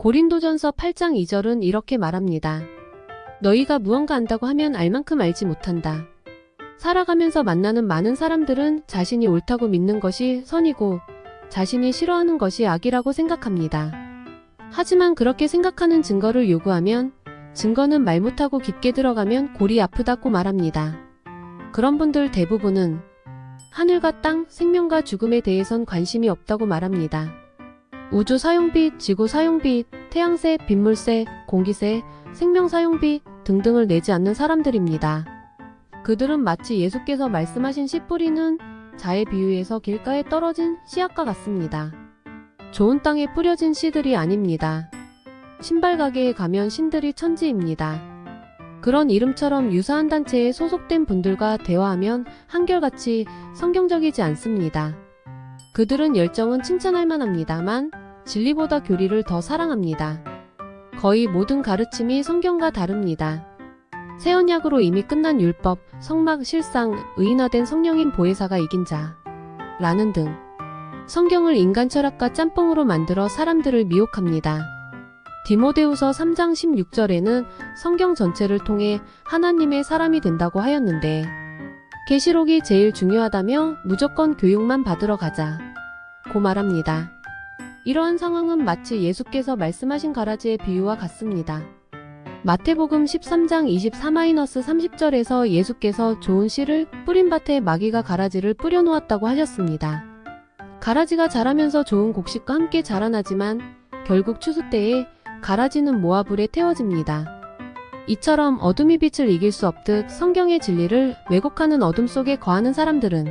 고린도전서 8장 2절은 이렇게 말합니다. 너희가 무언가 안다고 하면 알 만큼 알지 못한다. 살아가면서 만나는 많은 사람들은 자신이 옳다고 믿는 것이 선이고 자신이 싫어하는 것이 악이라고 생각합니다. 하지만 그렇게 생각하는 증거를 요구하면 증거는 말 못하고 깊게 들어가면 골이 아프다고 말합니다. 그런 분들 대부분은 하늘과 땅, 생명과 죽음에 대해선 관심이 없다고 말합니다. 우주 사용비, 지구 사용비, 태양세, 빗물세, 공기세, 생명 사용비 등등을 내지 않는 사람들입니다. 그들은 마치 예수께서 말씀하신 씨 뿌리는 자의 비유에서 길가에 떨어진 씨앗과 같습니다. 좋은 땅에 뿌려진 씨들이 아닙니다. 신발 가게에 가면 신들이 천지입니다. 그런 이름처럼 유사한 단체에 소속된 분들과 대화하면 한결같이 성경적이지 않습니다. 그들은 열정은 칭찬할 만합니다만 진리보다 교리를 더 사랑합니다. 거의 모든 가르침이 성경과 다릅니다. 새 언약으로 이미 끝난 율법, 성막, 실상, 의인화된 성령인 보혜사가 이긴 자 라는 등 성경을 인간 철학과 짬뽕으로 만들어 사람들을 미혹합니다. 디모데후서 3장 16절에는 성경 전체를 통해 하나님의 사람이 된다고 하였는데 계시록이 제일 중요하다며 무조건 교육만 받으러 가자 고 말합니다. 이러한 상황은 마치 예수께서 말씀하신 가라지의 비유와 같습니다. 마태복음 13장 24-30절에서 예수께서 좋은 씨를 뿌린 밭에 마귀가 가라지를 뿌려놓았다고 하셨습니다. 가라지가 자라면서 좋은 곡식과 함께 자라나지만 결국 추수 때에 가라지는 모아불에 태워집니다. 이처럼 어둠이 빛을 이길 수 없듯 성경의 진리를 왜곡하는 어둠 속에 거하는 사람들은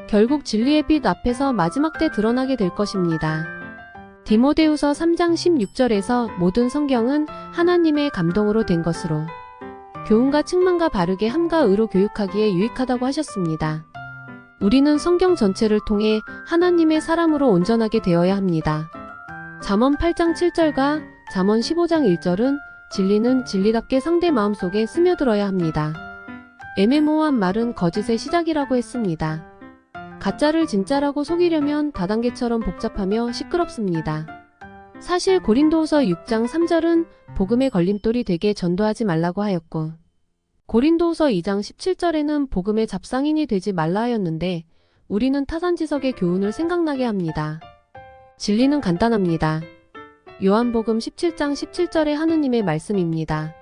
결국 진리의 빛 앞에서 마지막 때 드러나게 될 것입니다. 디모데후서 3장 16절에서 모든 성경은 하나님의 감동으로 된 것으로 교훈과 책망과 바르게 함과 의로 교육하기에 유익하다고 하셨습니다. 우리는 성경 전체를 통해 하나님의 사람으로 온전하게 되어야 합니다. 잠언 8장 7절과 잠언 15장 1절은 진리는 진리답게 상대 마음속에 스며들어야 합니다. 애매모호한 말은 거짓의 시작이라고 했습니다. 가짜를 진짜라고 속이려면 다단계처럼 복잡하며 시끄럽습니다. 사실 고린도후서 6장 3절은 복음의 걸림돌이 되게 전도하지 말라고 하였고 고린도후서 2장 17절에는 복음의 잡상인이 되지 말라 하였는데 우리는 타산지석의 교훈을 생각나게 합니다. 진리는 간단합니다. 요한복음 17장 17절의 하느님의 말씀입니다.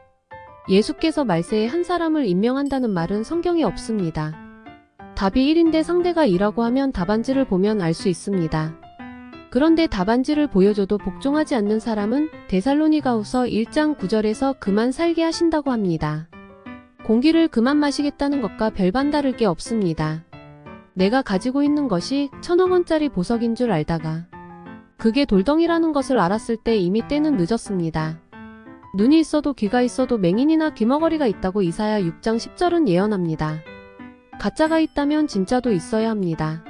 예수께서 말세에 한 사람을 임명한다는 말은 성경에 없습니다. 답이 1인데 상대가 2라고 하면 답안지를 보면 알 수 있습니다. 그런데 답안지를 보여줘도 복종하지 않는 사람은 데살로니가후서 1장 9절에서 그만 살게 하신다고 합니다. 공기를 그만 마시겠다는 것과 별반 다를 게 없습니다. 내가 가지고 있는 것이 1000억 원짜리 보석인 줄 알다가 그게 돌덩이라는 것을 알았을 때 이미 때는 늦었습니다. 눈이 있어도 귀가 있어도 맹인이나 귀머거리가 있다고 이사야 6장 10절은 예언합니다. 가짜가 있다면 진짜도 있어야 합니다.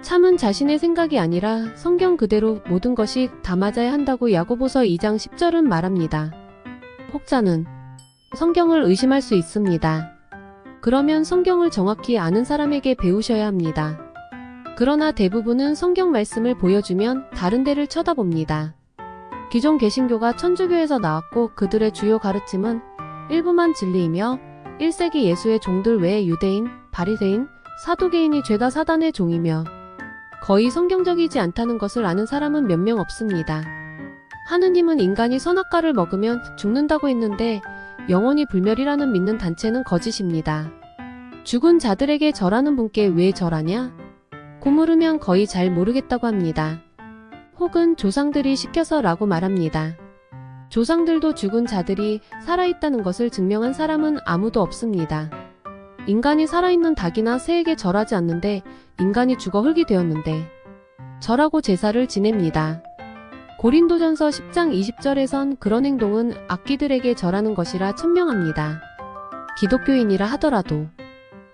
참은 자신의 생각이 아니라 성경 그대로 모든 것이 다 맞아야 한다고 야고보서 2장 10절은 말합니다. 혹자는 성경을 의심할 수 있습니다. 그러면 성경을 정확히 아는 사람에게 배우셔야 합니다. 그러나 대부분은 성경 말씀을 보여주면 다른 데를 쳐다봅니다. 기존 개신교가 천주교에서 나왔고 그들의 주요 가르침은 일부만 진리이며 1세기 예수의 종들 외에 유대인, 바리새인, 사두개인이 죄다 사단의 종이며 거의 성경적이지 않다는 것을 아는 사람은 몇 명 없습니다. 하느님은 인간이 선악과를 먹으면 죽는다고 했는데 영원히 불멸이라는 믿는 단체는 거짓입니다. 죽은 자들에게 절하는 분께 왜 절하냐? 고 물으면 거의 잘 모르겠다고 합니다. 혹은 조상들이 시켜서 라고 말합니다. 조상들도 죽은 자들이 살아있다는 것을 증명한 사람은 아무도 없습니다. 인간이 살아있는 닭이나 새에게 절하지 않는데 인간이 죽어 흙이 되었는데 절하고 제사를 지냅니다. 고린도전서 10장 20절에선 그런 행동은 악귀들에게 절하는 것이라 천명합니다. 기독교인이라 하더라도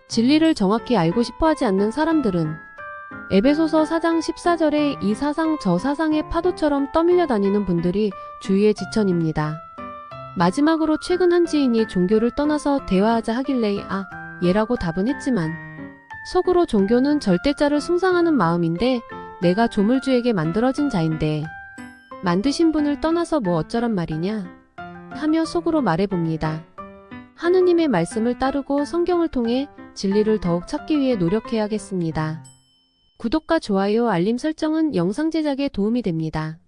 진리를 정확히 알고 싶어하지 않는 사람들은 에베소서 4장 14절에 이 사상 저 사상의 파도처럼 떠밀려 다니는 분들이 주위의 지천입니다. 마지막으로 최근 한 지인이 종교를 떠나서 대화하자 하길래 얘라고 답은 했지만 속으로 종교는 절대자를 숭상하는 마음인데 내가 조물주에게 만들어진 자인데 만드신 분을 떠나서 뭐 어쩌란 말이냐? 하며 속으로 말해봅니다. 하느님의 말씀을 따르고 성경을 통해 진리를 더욱 찾기 위해 노력해야겠습니다. 구독과 좋아요, 알림 설정은 영상 제작에 도움이 됩니다.